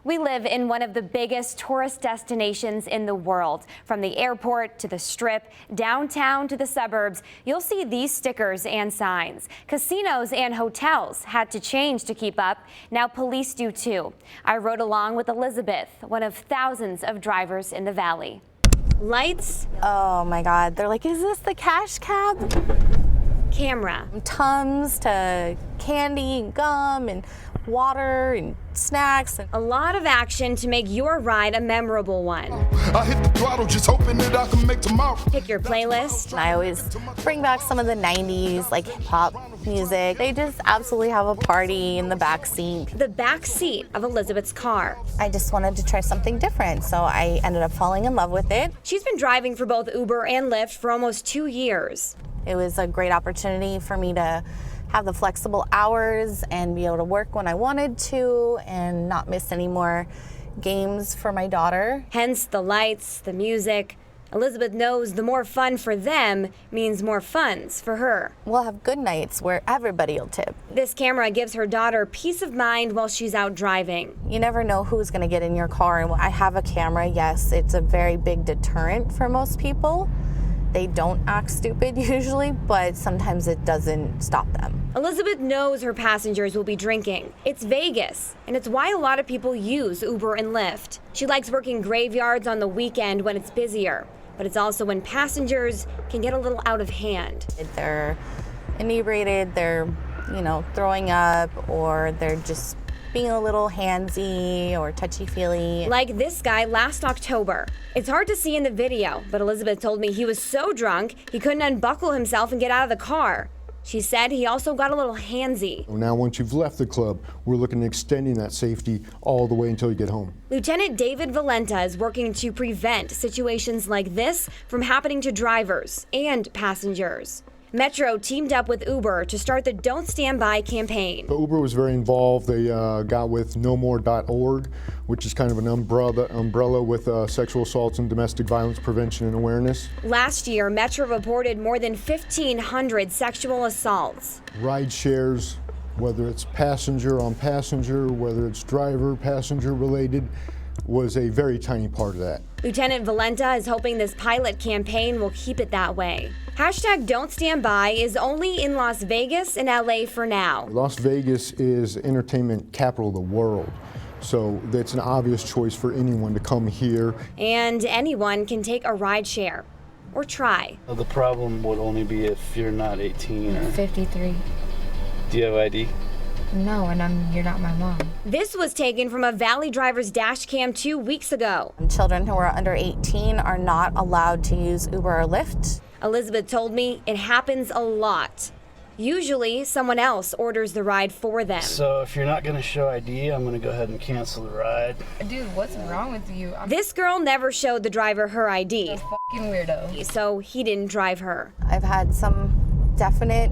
We live in one of the biggest tourist destinations in the world. From the airport to the Strip, downtown to the suburbs, you'll see these stickers and signs. Casinos and hotels had to change to keep up. Now police do too. I rode along with Elizabeth, one of thousands of drivers in the valley. Lights. Oh my God, they're like, is this the cash cab? Camera. Tums to candy and gum and water and snacks. A lot of action to make your ride a memorable one. I hit the throttle just hoping that I can make tomorrow. Pick your playlist. And I always bring back some of the 90s, like hip hop music. They just absolutely have a party in the back seat. The back seat of Elizabeth's car. I just wanted to try something different, so I ended up falling in love with it. She's been driving for both Uber and Lyft for almost 2 years. It was a great opportunity for me to have the flexible hours and be able to work when I wanted to and not miss any more games for my daughter. Hence the lights, the music. Elizabeth knows the more fun for them means more funds for her. We'll have good nights where everybody will tip. This camera gives her daughter peace of mind while she's out driving. You never know who's going to get in your car. And I have a camera, yes, it's a very big deterrent for most people. They don't act stupid usually, but sometimes it doesn't stop them. Elizabeth knows her passengers will be drinking. It's Vegas, and it's why a lot of people use Uber and Lyft. She likes working graveyards on the weekend when it's busier, but it's also when passengers can get a little out of hand. If they're inebriated, they're, throwing up, or they're just being a little handsy or touchy-feely. Like this guy last October. It's hard to see in the video, but Elizabeth told me he was so drunk he couldn't unbuckle himself and get out of the car. She said he also got a little handsy. Now once you've left the club, we're looking at extending that safety all the way until you get home. Lieutenant David Valenta is working to prevent situations like this from happening to drivers and passengers. Metro teamed up with Uber to start the Don't Stand By campaign. But Uber was very involved. They got with nomore.org, which is kind of an umbrella with sexual assaults and domestic violence prevention and awareness. Last year, Metro reported more than 1,500 sexual assaults. Ride shares, whether it's passenger on passenger, whether it's driver passenger related, was a very tiny part of that. Lieutenant Valenta is hoping this pilot campaign will keep it that way. Hashtag Don't Stand By is only in Las Vegas and LA for now. Las Vegas is entertainment capital of the world, so that's an obvious choice for anyone to come here. And anyone can take a rideshare, or try. The problem would only be if you're not 18 or... 53. Do you have ID? No, and you're not my mom. This was taken from a Valley driver's dash cam 2 weeks ago. Children who are under 18 are not allowed to use Uber or Lyft. Elizabeth told me it happens a lot. Usually, someone else orders the ride for them. So if you're not going to show ID, I'm going to go ahead and cancel the ride. Dude, what's wrong with you? This girl never showed the driver her ID. A fucking weirdo. So he didn't drive her. I've had some definite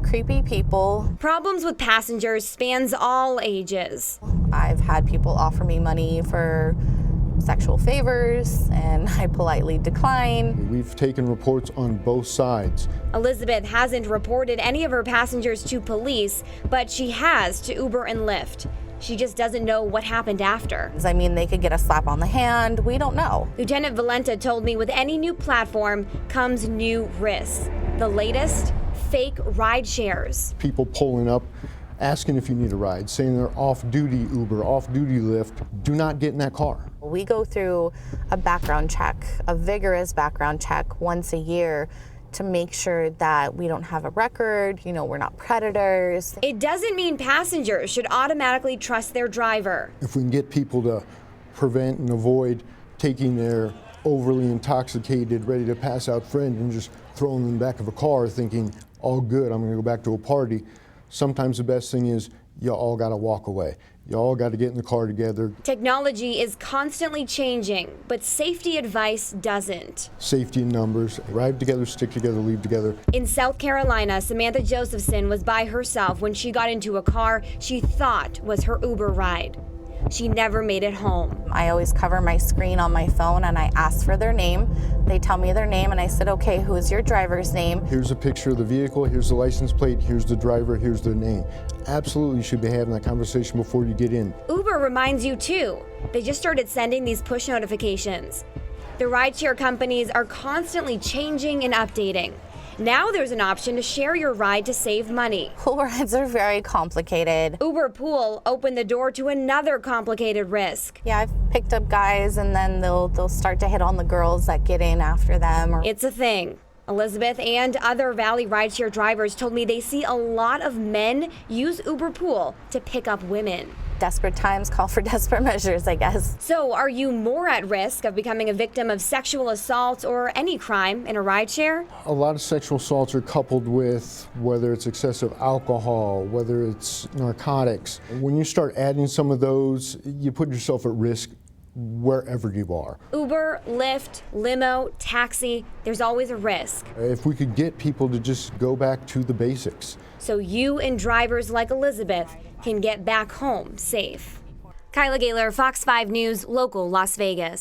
creepy people. Problems with passengers spans all ages. I've had people offer me money for sexual favors, and I politely decline. We've taken reports on both sides. Elizabeth hasn't reported any of her passengers to police, but she has to Uber and Lyft. She just doesn't know what happened after. I mean, they could get a slap on the hand. We don't know. Lieutenant Valenta told me with any new platform comes new risks. The latest, fake ride shares. People pulling up, asking if you need a ride, saying they're off-duty Uber, off-duty Lyft. Do not get in that car. We go through a background check, a vigorous background check once a year to make sure that we don't have a record, we're not predators. It doesn't mean passengers should automatically trust their driver. If we can get people to prevent and avoid taking their overly intoxicated, ready to pass out friend and just throwing them in the back of a car thinking, all good, I'm gonna go back to a party. Sometimes the best thing is you all gotta walk away. You all gotta get in the car together. Technology is constantly changing, but safety advice doesn't. Safety in numbers, ride together, stick together, leave together. In South Carolina, Samantha Josephson was by herself when she got into a car she thought was her Uber ride. she never made it home. I always cover my screen on my phone and I ask for their name. They tell me their name and I said, okay, who's your driver's name? Here's a picture of the vehicle, here's the license plate, here's the driver, here's their name. Absolutely should be having that conversation before you get in. Uber reminds you too. They just started sending these push notifications. The rideshare companies are constantly changing and updating. Now there's an option to share your ride to save money. Pool rides are very complicated. Uber Pool opened the door to another complicated risk. Yeah, I've picked up guys and then they'll start to hit on the girls that get in after them. It's a thing. Elizabeth and other Valley rideshare drivers told me they see a lot of men use Uber Pool to pick up women. Desperate times call for desperate measures, I guess. So are you more at risk of becoming a victim of sexual assault or any crime in a rideshare? A lot of sexual assaults are coupled with whether it's excessive alcohol, whether it's narcotics. When you start adding some of those, you put yourself at risk wherever you are. Uber, Lyft, limo, taxi, there's always a risk. If we could get people to just go back to the basics. So you and drivers like Elizabeth can get back home safe. Kyla Gaylor, Fox 5 News, local Las Vegas.